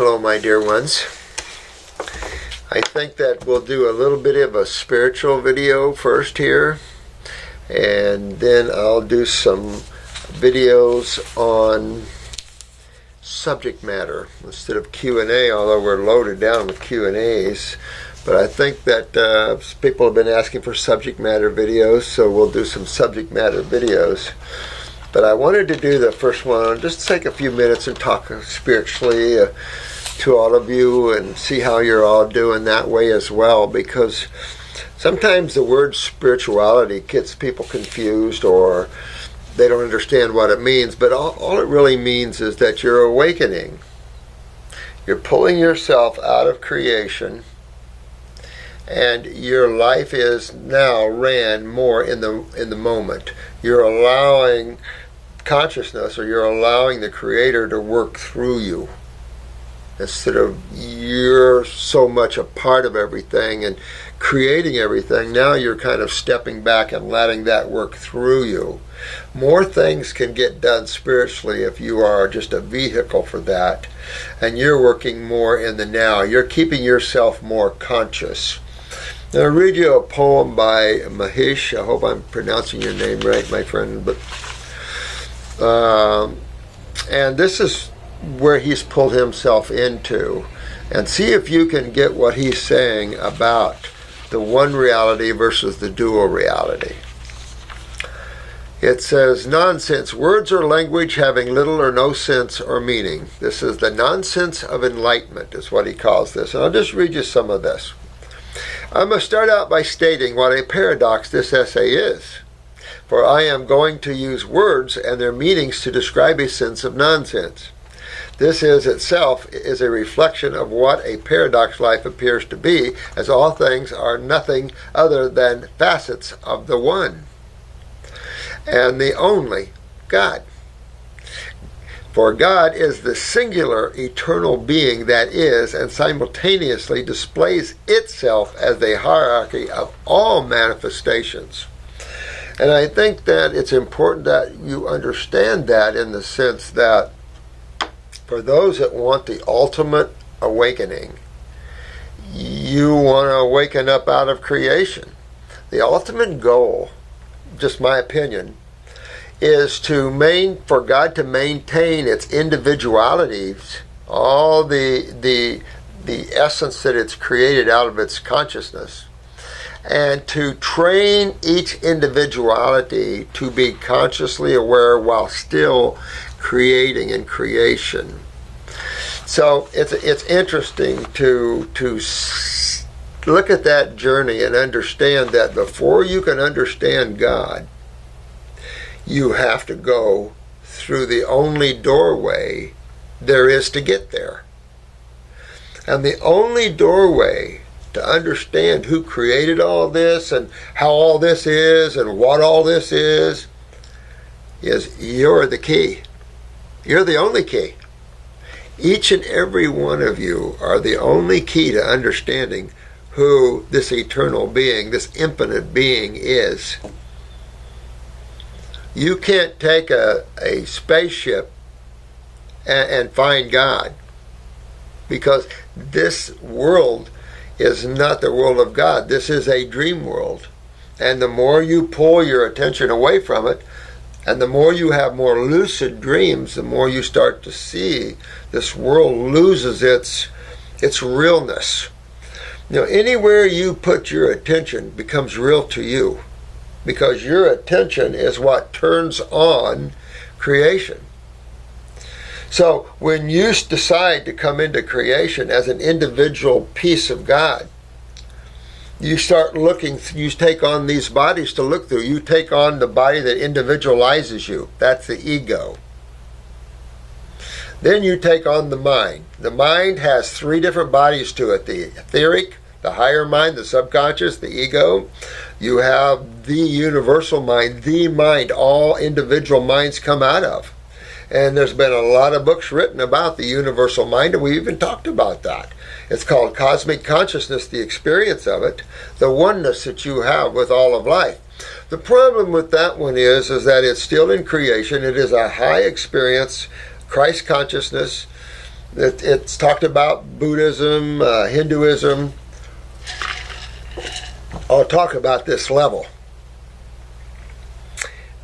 Hello, my dear ones. I think that we'll do a little bit of a spiritual video first here, and then I'll do some videos on subject matter instead of Q&A, although we're loaded down with Q&As. But I think that people have been asking for subject matter videos, so we'll do some subject matter videos. But I wanted to do the first one, just take a few minutes and talk spiritually to all of you and see how you're all doing that way as well, because sometimes the word spirituality gets people confused or they don't understand what it means, but all it really means is that you're awakening. You're pulling yourself out of creation, and your life is now ran more in the moment. You're allowing consciousness, or you're allowing the Creator to work through you, instead of you're so much a part of everything and creating everything. Now you're kind of stepping back and letting that work through you. More things can get done spiritually if you are just a vehicle for that, and you're working more in the now. You're keeping yourself more conscious. Now, I'll read you a poem by Mahesh. I hope I'm pronouncing your name right, my friend. But and this is where he's pulled himself into. And see if you can get what he's saying about the one reality versus the dual reality. It says, nonsense, words or language having little or no sense or meaning. This is the nonsense of enlightenment, is what he calls this. And I'll just read you some of this. I must start out by stating what a paradox this essay is, for I am going to use words and their meanings to describe a sense of nonsense. This itself is a reflection of what a paradox life appears to be, as all things are nothing other than facets of the one and the only God. For God is the singular eternal being that is and simultaneously displays itself as the hierarchy of all manifestations. And I think that it's important that you understand that, in the sense that for those that want the ultimate awakening, you want to awaken up out of creation. The ultimate goal, just my opinion, is for God to maintain its individualities, all the essence that it's created out of its consciousness, and to train each individuality to be consciously aware while still creating in creation. So it's interesting to look at that journey and understand that before you can understand God, you have to go through the only doorway there is to get there. And the only doorway to understand who created all this and how all this is and what all this is you're the key. You're the only key. Each and every one of you are the only key to understanding who this eternal being, this infinite being is. You can't take a spaceship and find God, because this world is not the world of God. This is a dream world. And the more you pull your attention away from it, and the more you have more lucid dreams, the more you start to see this world loses its realness. Anywhere you put your attention becomes real to you, because your attention is what turns on creation. So when you decide to come into creation as an individual piece of God, you start looking, you take on these bodies to look through. You take on the body that individualizes you. That's the ego. Then you take on the mind. The mind has three different bodies to it: the etheric, the higher mind, the subconscious, the ego. You have the universal mind, the mind all individual minds come out of. And there's been a lot of books written about the universal mind, and we even talked about that. It's called Cosmic Consciousness, the experience of it, the oneness that you have with all of life. The problem with that one is that it's still in creation. It is a high experience, Christ consciousness, It's talked about Buddhism, Hinduism. I'll talk about this level.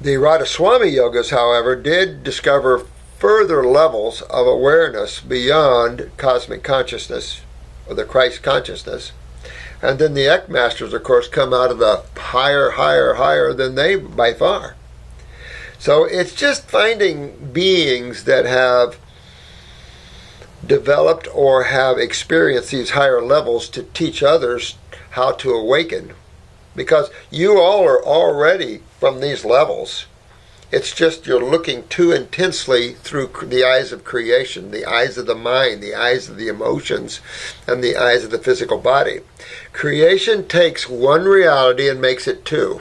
The Radhaswami Yogas, however, did discover further levels of awareness beyond cosmic consciousness, or the Christ consciousness. And then the Ek Masters, of course, come out of the higher than they by far. So it's just finding beings that have developed or have experienced these higher levels to teach others how to awaken. Because you all are already from these levels. It's just you're looking too intensely through the eyes of creation, the eyes of the mind, the eyes of the emotions, and the eyes of the physical body. Creation takes one reality and makes it two.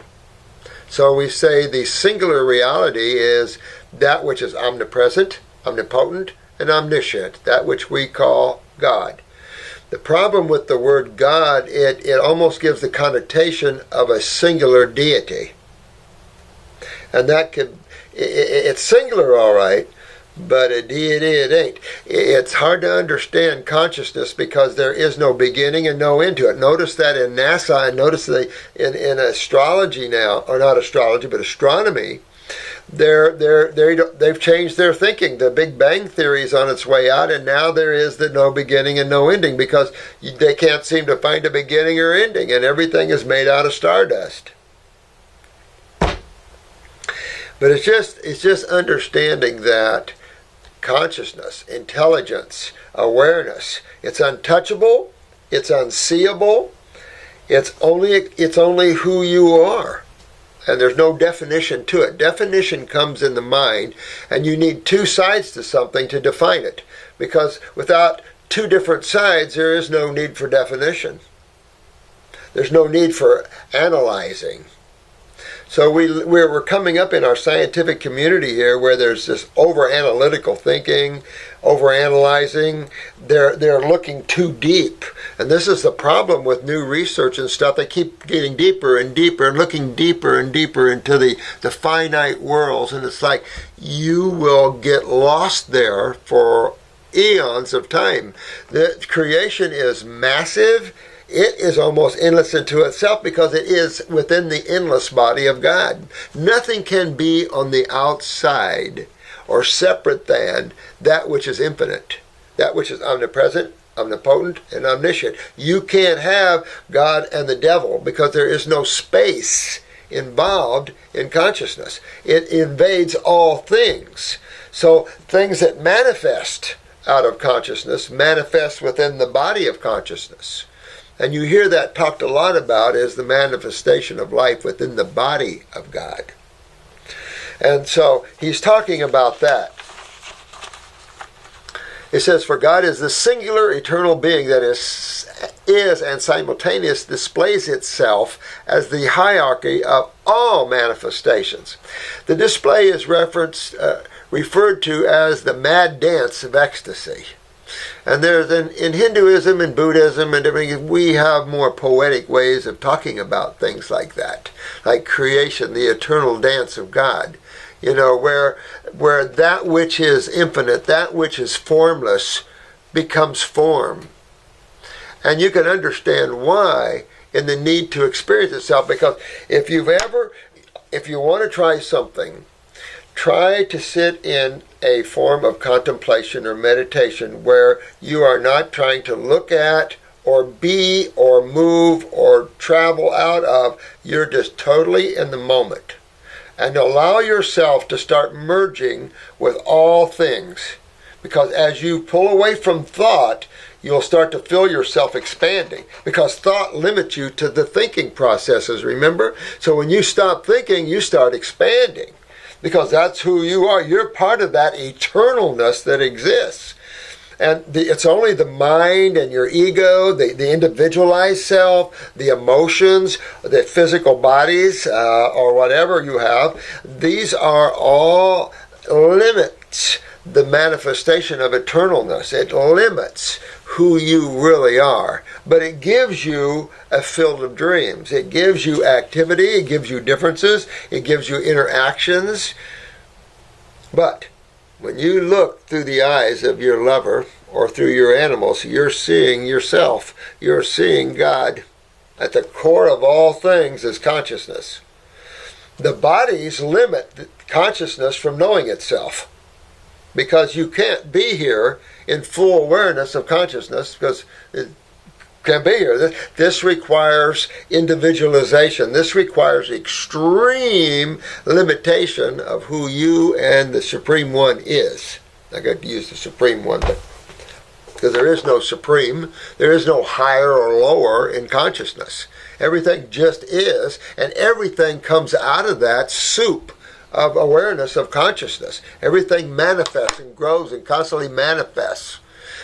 So we say the singular reality is that which is omnipresent, omnipotent, and omniscient, that which we call God. The problem with the word God, it almost gives the connotation of a singular deity. And that it's singular, all right, but a deity it ain't. It's hard to understand consciousness because there is no beginning and no end to it. Notice that in NASA, and notice that in astrology now, or not astrology, but astronomy, they've changed their thinking. The Big Bang Theory is on its way out, and now there is the no beginning and no ending because they can't seem to find a beginning or ending, and everything is made out of stardust. But it's just understanding that consciousness, intelligence, awareness, it's untouchable, it's unseeable, it's only who you are. And there's no definition to it. Definition comes in the mind, and you need two sides to something to define it. Because without two different sides, there is no need for definition. There's no need for analyzing. So we're coming up in our scientific community here where there's this over-analytical thinking, over-analyzing. They're looking too deep. And this is the problem with new research and stuff. They keep getting deeper and deeper and looking deeper and deeper into the finite worlds. And it's like you will get lost there for eons of time. The creation is massive. It is almost endless into itself because it is within the endless body of God. Nothing can be on the outside or separate than that which is infinite, that which is omnipresent, omnipotent, and omniscient. You can't have God and the devil because there is no space involved in consciousness. It invades all things. So things that manifest out of consciousness manifest within the body of consciousness. And you hear that talked a lot about as the manifestation of life within the body of God. And so he's talking about that. It says, for God is the singular eternal being that is and simultaneously displays itself as the hierarchy of all manifestations. The display is referred to as the mad dance of ecstasy. And there's in Hinduism and Buddhism and everything, we have more poetic ways of talking about things like that, like creation, the eternal dance of God. You know, where that which is infinite, that which is formless, becomes form. And you can understand why in the need to experience itself, because if you want to try something, try to sit in a form of contemplation or meditation where you are not trying to look at or be or move or travel out of. You're just totally in the moment. And allow yourself to start merging with all things. Because as you pull away from thought, you'll start to feel yourself expanding. Because thought limits you to the thinking processes, remember? So when you stop thinking, you start expanding. Because that's who you are. You're part of that eternalness that exists. And it's only the mind and your ego, the individualized self, the emotions, the physical bodies, or whatever you have. These are all limits the manifestation of eternalness. It limits who you really are. But it gives you a field of dreams. It gives you activity. It gives you differences. It gives you interactions. But When you look through the eyes of your lover or through your animals, you're seeing yourself. You're seeing God. At the core of all things is consciousness. The bodies limit consciousness from knowing itself, because you can't be here in full awareness of consciousness, because it can't be here. This requires individualization. This requires extreme limitation of who you and the Supreme One is. I got to use the Supreme One, because there is no supreme, there is no higher or lower in consciousness. Everything just is, and everything comes out of that soup of awareness of consciousness. Everything manifests and grows and constantly manifests.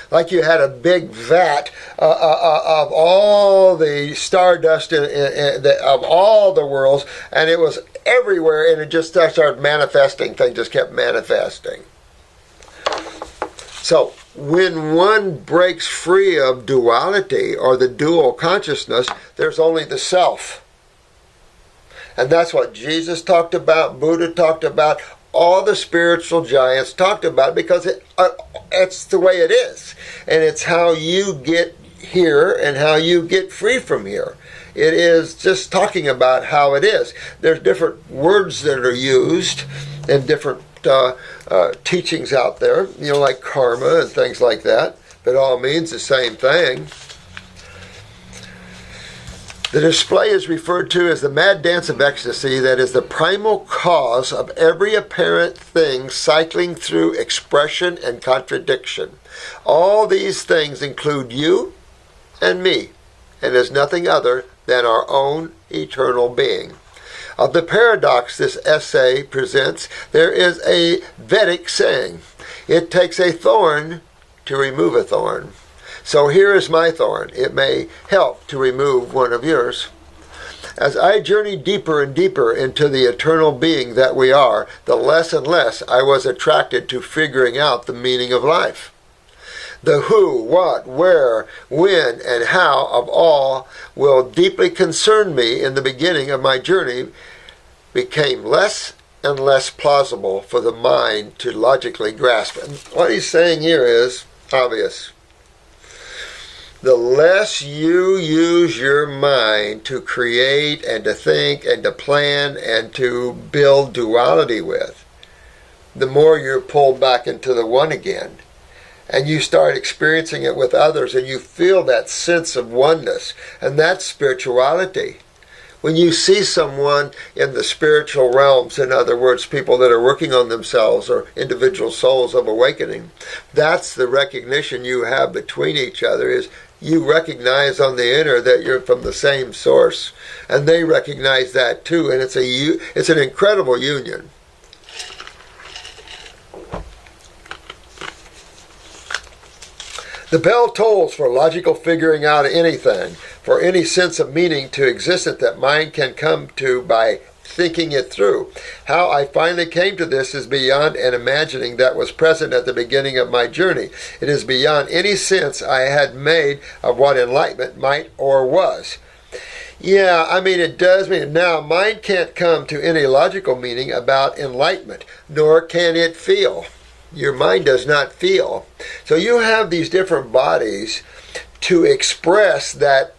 Like you had a big vat of all the stardust of all the worlds, and it was everywhere, and it just started manifesting. Things just kept manifesting. So when one breaks free of duality or the dual consciousness, there's only the self. And that's what Jesus talked about, Buddha talked about, all the spiritual giants talked about, because it's the way it is. And it's how you get here and how you get free from here. It is just talking about how it is. There's different words that are used and different teachings out there, like karma and things like that, but it all means the same thing. The display is referred to as the mad dance of ecstasy that is the primal cause of every apparent thing cycling through expression and contradiction. All these things include you and me, and is nothing other than our own eternal being. Of the paradox this essay presents, there is a Vedic saying, "It takes a thorn to remove a thorn." So here is my thorn. It may help to remove one of yours. As I journey deeper and deeper into the eternal being that we are, the less and less I was attracted to figuring out the meaning of life. The who, what, where, when, and how of all will deeply concern me in the beginning of my journey became less and less plausible for the mind to logically grasp. And what he's saying here is obvious. The less you use your mind to create and to think and to plan and to build duality with, the more you're pulled back into the one again. And you start experiencing it with others, and you feel that sense of oneness. And that's spirituality. When you see someone in the spiritual realms, in other words, people that are working on themselves or individual souls of awakening, that's the recognition you have between each other, is you recognize on the inner that you're from the same source, and they recognize that too, and it's an incredible union. The bell tolls for logical figuring out anything, for any sense of meaning to existence that mind can come to by thinking it through. How I finally came to this is beyond an imagining that was present at the beginning of my journey. It is beyond any sense I had made of what enlightenment might or was. Yeah, it does mean now mind can't come to any logical meaning about enlightenment, nor can it feel. Your mind does not feel. So you have these different bodies to express that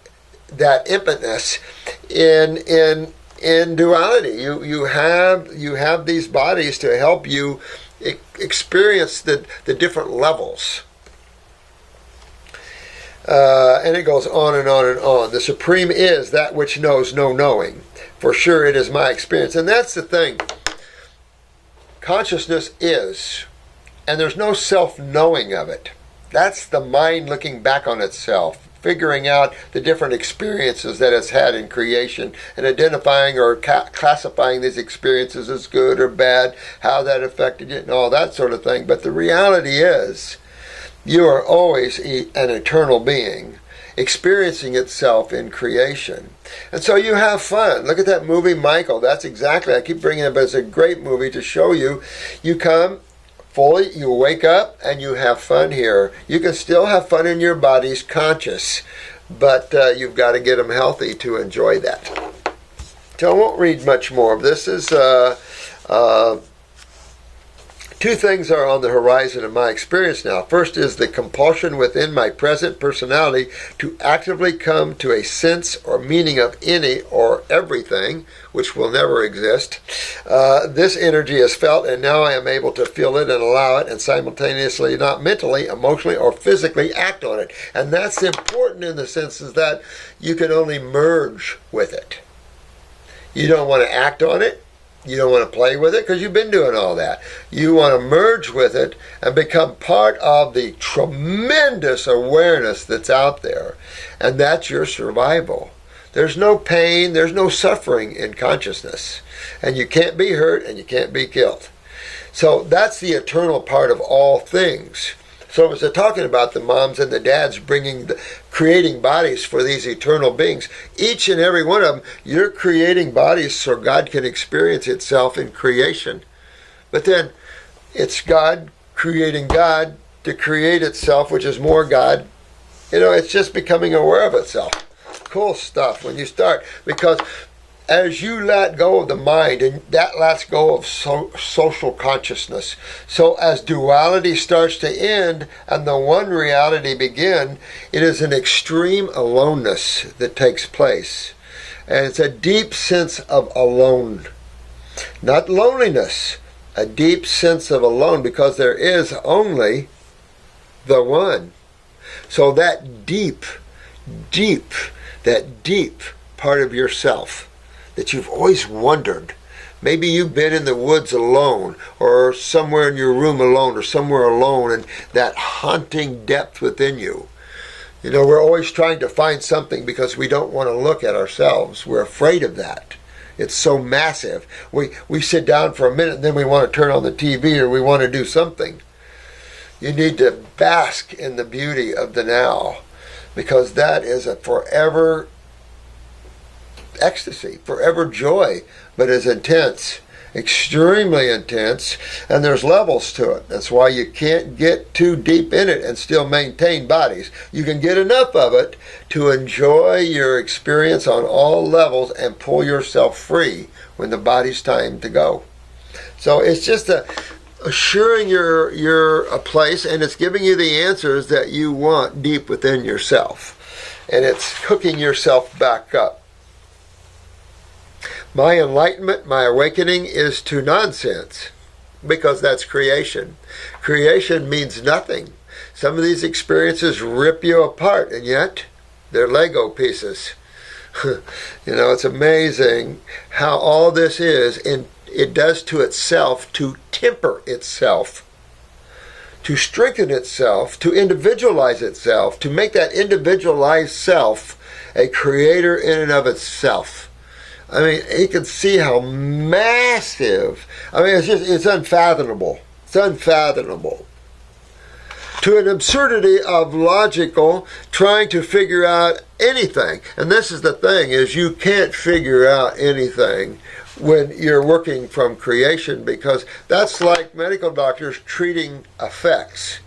impotence in duality. You have these bodies to help you experience the different levels. And it goes on and on and on. The Supreme is that which knows no knowing. For sure it is my experience. And that's the thing. Consciousness is. And there's no self-knowing of it. That's the mind looking back on itself, figuring out the different experiences that it's had in creation, and identifying or classifying these experiences as good or bad, how that affected it, and all that sort of thing. But the reality is, you are always an eternal being, experiencing itself in creation. And so you have fun. Look at that movie, Michael. That's exactly, I keep bringing it, but it's a great movie to show you. You come fully, you wake up and you have fun here. You can still have fun in your body's conscious, but you've got to get them healthy to enjoy that. So I won't read much more. This is Two things are on the horizon in my experience now. First is the compulsion within my present personality to actively come to a sense or meaning of any or everything, which will never exist. This energy is felt, and now I am able to feel it and allow it, and simultaneously not mentally, emotionally, or physically act on it. And that's important in the sense is that you can only merge with it. You don't want to act on it. You don't want to play with it because you've been doing all that. You want to merge with it and become part of the tremendous awareness that's out there. And that's your survival. There's no pain, there's no suffering in consciousness. And you can't be hurt and you can't be killed. So that's the eternal part of all things. So as they're talking about the moms and the dads creating bodies for these eternal beings, each and every one of them, you're creating bodies so God can experience itself in creation. But then it's God creating God to create itself, which is more God. It's just becoming aware of itself. Cool stuff when you start, because as you let go of the mind, and that lets go of social consciousness. So as duality starts to end and the one reality begin, it is an extreme aloneness that takes place. And it's a deep sense of alone. Not loneliness, a deep sense of alone, because there is only the one. So that deep part of yourself that you've always wondered. Maybe you've been in the woods alone, or somewhere in your room alone, or somewhere alone, and that haunting depth within you. We're always trying to find something because we don't want to look at ourselves. We're afraid of that. It's so massive. We sit down for a minute and then we want to turn on the TV or we want to do something. You need to bask in the beauty of the now, because that is a forever ecstasy, forever joy, but is intense, extremely intense, and there's levels to it. That's why you can't get too deep in it and still maintain bodies. You can get enough of it to enjoy your experience on all levels and pull yourself free when the body's time to go. So it's just assuring you're a place, and it's giving you the answers that you want deep within yourself, and it's hooking yourself back up. My enlightenment, my awakening is to nonsense, because that's creation. Creation means nothing. Some of these experiences rip you apart, and yet they're Lego pieces. It's amazing how all this is, and it does to itself to temper itself, to strengthen itself, to individualize itself, to make that individualized self a creator in and of itself. I mean, you can see how massive. I mean, it's unfathomable. It's unfathomable. To an absurdity of logical trying to figure out anything. And this is the thing, is you can't figure out anything when you're working from creation, because that's like medical doctors treating effects.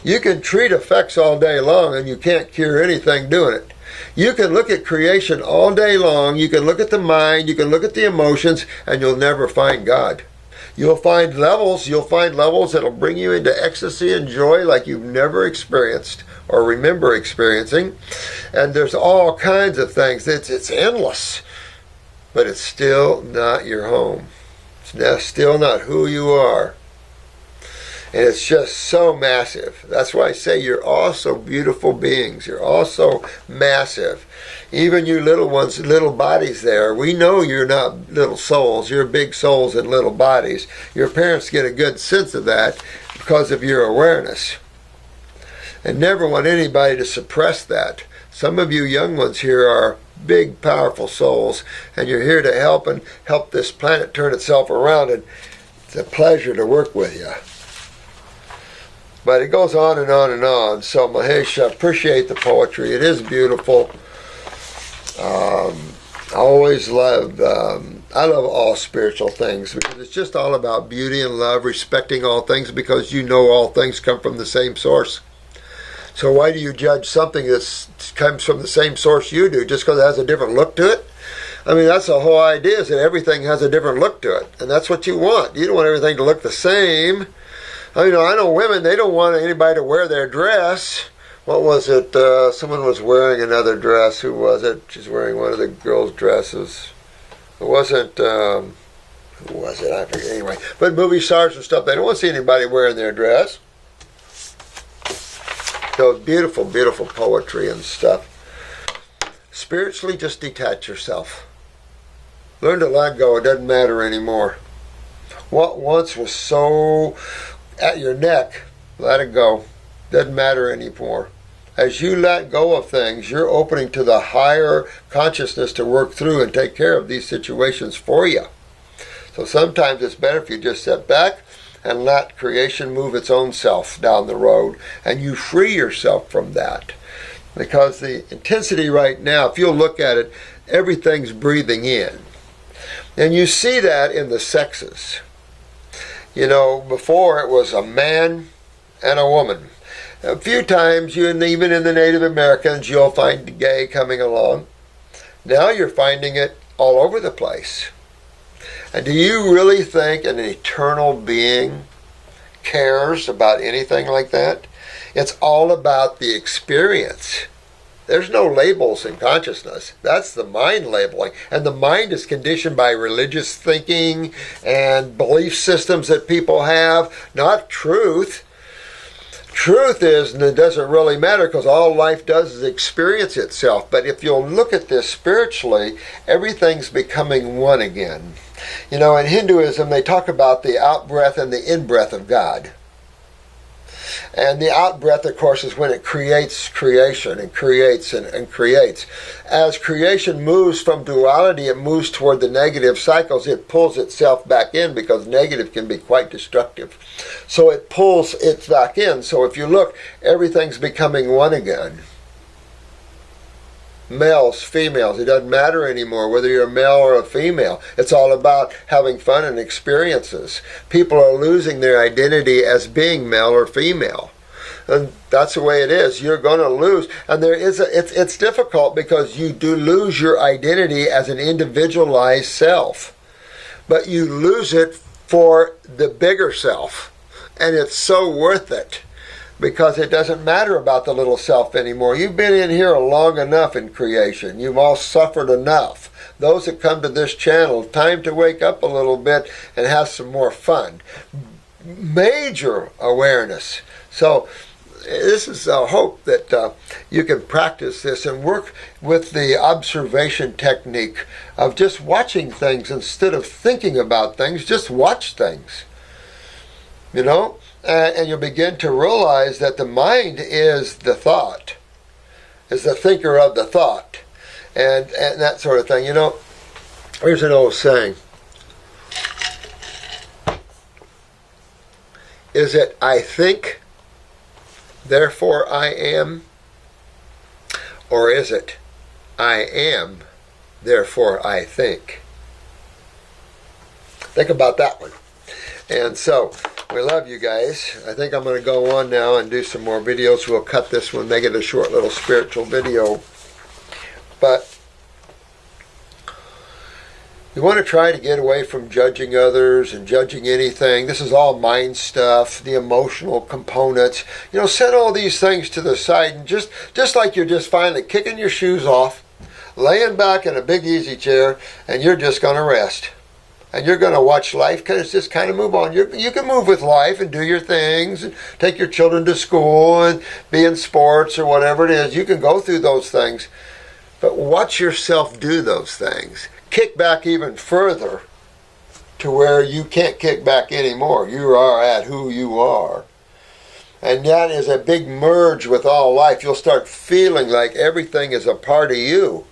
You can treat effects all day long and you can't cure anything doing it. You can look at creation all day long, you can look at the mind, you can look at the emotions, and you'll never find God. You'll find levels that'll bring you into ecstasy and joy like you've never experienced or remember experiencing. And there's all kinds of things. It's endless, but it's still not your home. It's still not who you are. And it's just so massive. That's why I say you're all so beautiful beings. You're all so massive. Even you little ones, little bodies there, we know you're not little souls. You're big souls in little bodies. Your parents get a good sense of that because of your awareness. And never want anybody to suppress that. Some of you young ones here are big, powerful souls, and you're here to help this planet turn itself around, and it's a pleasure to work with you. But it goes on and on and on. So Mahesh, I appreciate the poetry. It is beautiful. I always love, I love all spiritual things, because it's just all about beauty and love, respecting all things, because you know all things come from the same source. So why do you judge something that comes from the same source you do, just because it has a different look to it? I mean, that's the whole idea, is that everything has a different look to it. And that's what you want. You don't want everything to look the same. I know women, they don't want anybody to wear their dress. What was it? Someone was wearing another dress. Who was it? She's wearing one of the girls' dresses. It wasn't, who was it? I forget. Anyway, but movie stars and stuff, they don't want to see anybody wearing their dress. So beautiful, beautiful poetry and stuff. Spiritually, just detach yourself. Learn to let go. It doesn't matter anymore. What once was so at your neck, let it go. Doesn't matter anymore. As you let go of things, you're opening to the higher consciousness to work through and take care of these situations for you. So sometimes it's better if you just sit back and let creation move its own self down the road, and you free yourself from that. Because the intensity right now, if you'll look at it, everything's breathing in. And you see that in the sexes. Before it was a man and a woman. A few times, even in the Native Americans, you'll find the gay coming along. Now you're finding it all over the place. And do you really think an eternal being cares about anything like that? It's all about the experience. There's no labels in consciousness. That's the mind labeling. And the mind is conditioned by religious thinking and belief systems that people have, not truth. Truth is, and it doesn't really matter because all life does is experience itself. But if you'll look at this spiritually, everything's becoming one again. In Hinduism, they talk about the out-breath and the in-breath of God. And the out-breath, of course, is when it creates creation and creates and creates. As creation moves from duality, it moves toward the negative cycles. It pulls itself back in because negative can be quite destructive. So it pulls it back in. So if you look, everything's becoming one again. Males, females, it doesn't matter anymore whether you're a male or a female. It's all about having fun and experiences. People are losing their identity as being male or female. And that's the way it is. You're going to lose. And it's difficult because you do lose your identity as an individualized self. But you lose it for the bigger self. And it's so worth it. Because it doesn't matter about the little self anymore. You've been in here long enough in creation. You've all suffered enough. Those that come to this channel, time to wake up a little bit and have some more fun. Major awareness. So this is a hope that you can practice this and work with the observation technique of just watching things instead of thinking about things. Just watch things. And you'll begin to realize that the mind is the thought, is the thinker of the thought, and that sort of thing. Here's an old saying. Is it I think, therefore I am? Or is it I am, therefore I think? Think about that one. And so, we love you guys. I think I'm going to go on now and do some more videos. We'll cut this one, make it a short little spiritual video. But you want to try to get away from judging others and judging anything. This is all mind stuff, the emotional components. Set all these things to the side and just like you're just finally kicking your shoes off, laying back in a big easy chair, and you're just going to rest. And you're going to watch life just kind of move on. You can move with life and do your things and take your children to school and be in sports or whatever it is. You can go through those things. But watch yourself do those things. Kick back even further to where you can't kick back anymore. You are at who you are. And that is a big merge with all life. You'll start feeling like everything is a part of you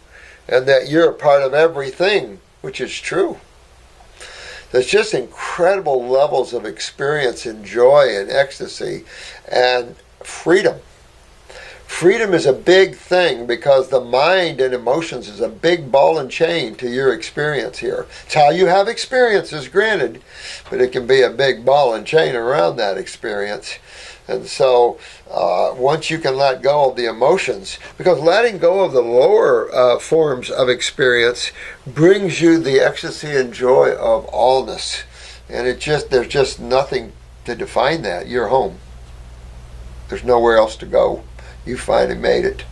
and that you're a part of everything, which is true. There's just incredible levels of experience and joy and ecstasy and freedom. Freedom is a big thing because the mind and emotions is a big ball and chain to your experience here. It's how you have experiences, granted, but it can be a big ball and chain around that experience. And so once you can let go of the emotions, because letting go of the lower forms of experience brings you the ecstasy and joy of allness. And there's just nothing to define that. You're home. There's nowhere else to go. You finally made it.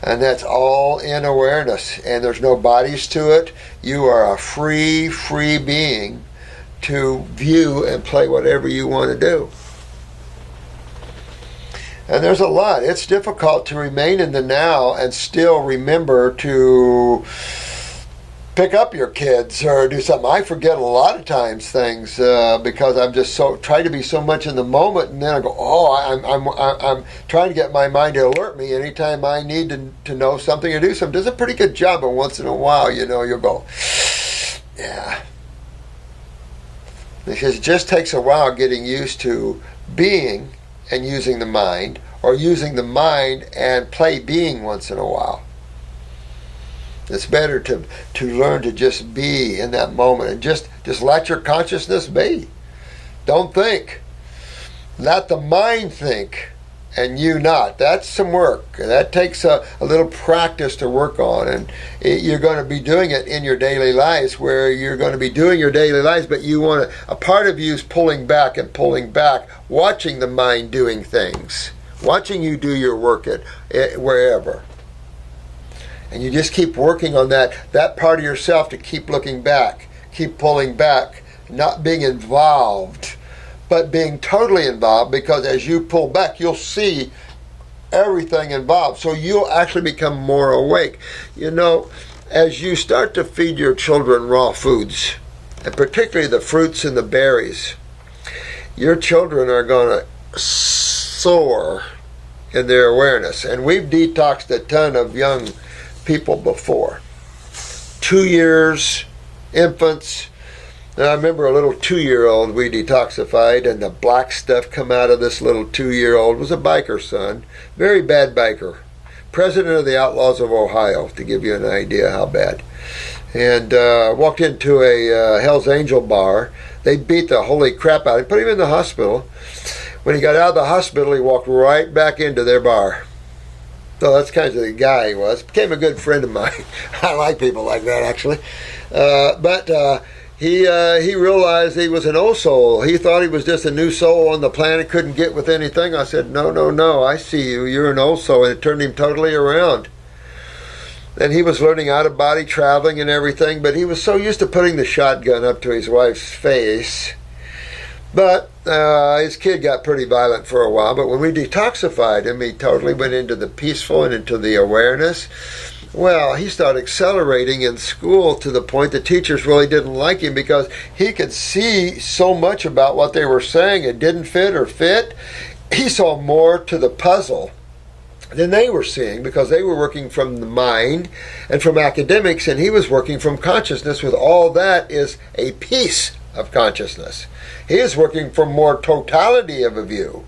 And that's all in awareness. And there's no bodies to it. You are a free being to view and play whatever you want to do. And there's a lot. It's difficult to remain in the now and still remember to pick up your kids or do something. I forget a lot of times things because I'm just try to be so much in the moment, and then I go, I'm trying to get my mind to alert me anytime I need to know something or do something. Does a pretty good job, but once in a while, you'll go, yeah. Because it just takes a while getting used to being and using the mind, or using the mind and play being once in a while. It's better to learn to just be in that moment and just let your consciousness be. Don't think. Let the mind think and you not. That's some work. That takes a little practice to work on, and you're going to be doing it in your daily lives, where you're going to be doing your daily lives, but a part of you is pulling back, watching the mind doing things, watching you do your work at wherever. And you just keep working on that part of yourself to keep looking back, keep pulling back, not being involved, but being totally involved, because as you pull back, you'll see everything involved. So you'll actually become more awake. As you start to feed your children raw foods, and particularly the fruits and the berries, your children are going to soar in their awareness. And we've detoxed a ton of young people before. 2 years, infants. And I remember a little 2-year-old we detoxified, and the black stuff come out of this little 2-year-old was a biker son. Very bad biker. President of the Outlaws of Ohio, to give you an idea how bad. And walked into a Hell's Angel bar. They beat the holy crap out of him, put him in the hospital. When he got out of the hospital, he walked right back into their bar. So that's kind of the guy he was. Became a good friend of mine. I like people like that, actually. He realized he was an old soul. He thought he was just a new soul on the planet, couldn't get with anything. I said, no, I see you. You're an old soul. And it turned him totally around. And he was learning out of body traveling and everything, but he was so used to putting the shotgun up to his wife's face. But his kid got pretty violent for a while. But when we detoxified him, he totally went into the peaceful and into the awareness. Well, he started accelerating in school to the point the teachers really didn't like him, because he could see so much about what they were saying. It didn't fit or fit. He saw more to the puzzle than they were seeing, because they were working from the mind and from academics, and he was working from consciousness. With all that is a piece of consciousness. He is working from more totality of a view.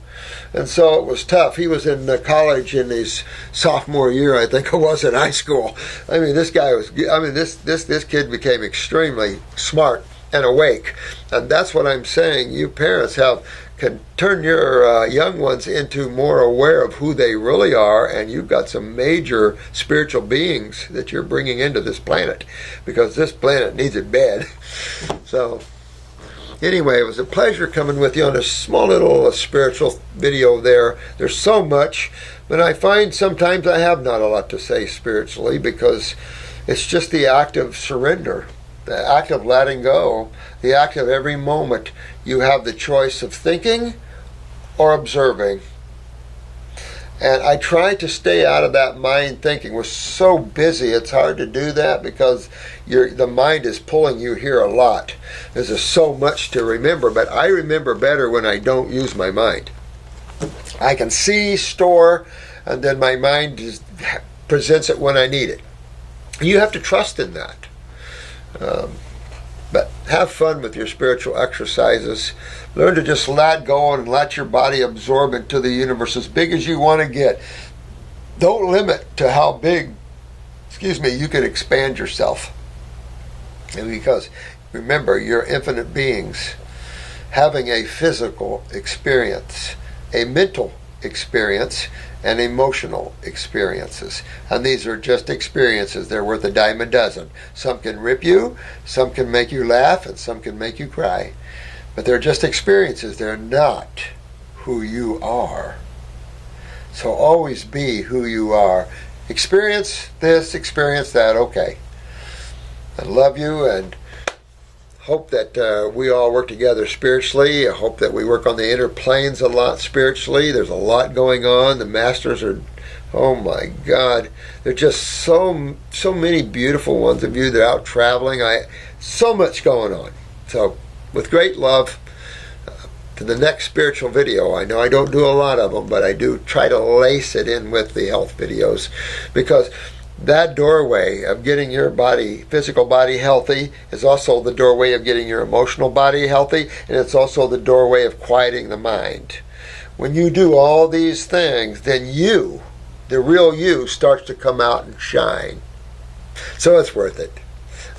And so it was tough. He was in college in his sophomore year, I think it was, in high school. I mean, this kid became extremely smart and awake. And that's what I'm saying. You parents can turn your young ones into more aware of who they really are, and you've got some major spiritual beings that you're bringing into this planet, because this planet needs it bad. So anyway, it was a pleasure coming with you on a small little spiritual video there. There's so much, but I find sometimes I have not a lot to say spiritually, because it's just the act of surrender, the act of letting go, the act of every moment you have the choice of thinking or observing. And I try to stay out of that mind thinking. We're so busy, it's hard to do that, because the mind is pulling you here a lot. There's just so much to remember, but I remember better when I don't use my mind. I can see, store, and then my mind just presents it when I need it. You have to trust in that. But have fun with your spiritual exercises. Learn to just let go and let your body absorb into the universe as big as you want to get. Don't limit to how big, you can expand yourself. And because, remember, you're infinite beings having a physical experience a mental experience and emotional experiences. And these are just experiences. They're worth a dime a dozen. Some can rip you, some can make you laugh, and some can make you cry. But they're just experiences. They're not who you are. So always be who you are. Experience this, experience that, okay. I love you and hope that we all work together spiritually. I hope that we work on the inner planes a lot spiritually. There's a lot going on. The masters are, oh my God, there's just so many beautiful ones of you that are out traveling. So much going on. So with great love, to the next spiritual video. I know I don't do a lot of them, but I do try to lace it in with the health videos, because that doorway of getting your body, physical body healthy is also the doorway of getting your emotional body healthy, and it's also the doorway of quieting the mind. When you do all these things, then you, the real you, starts to come out and shine. So it's worth it.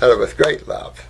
And with great love.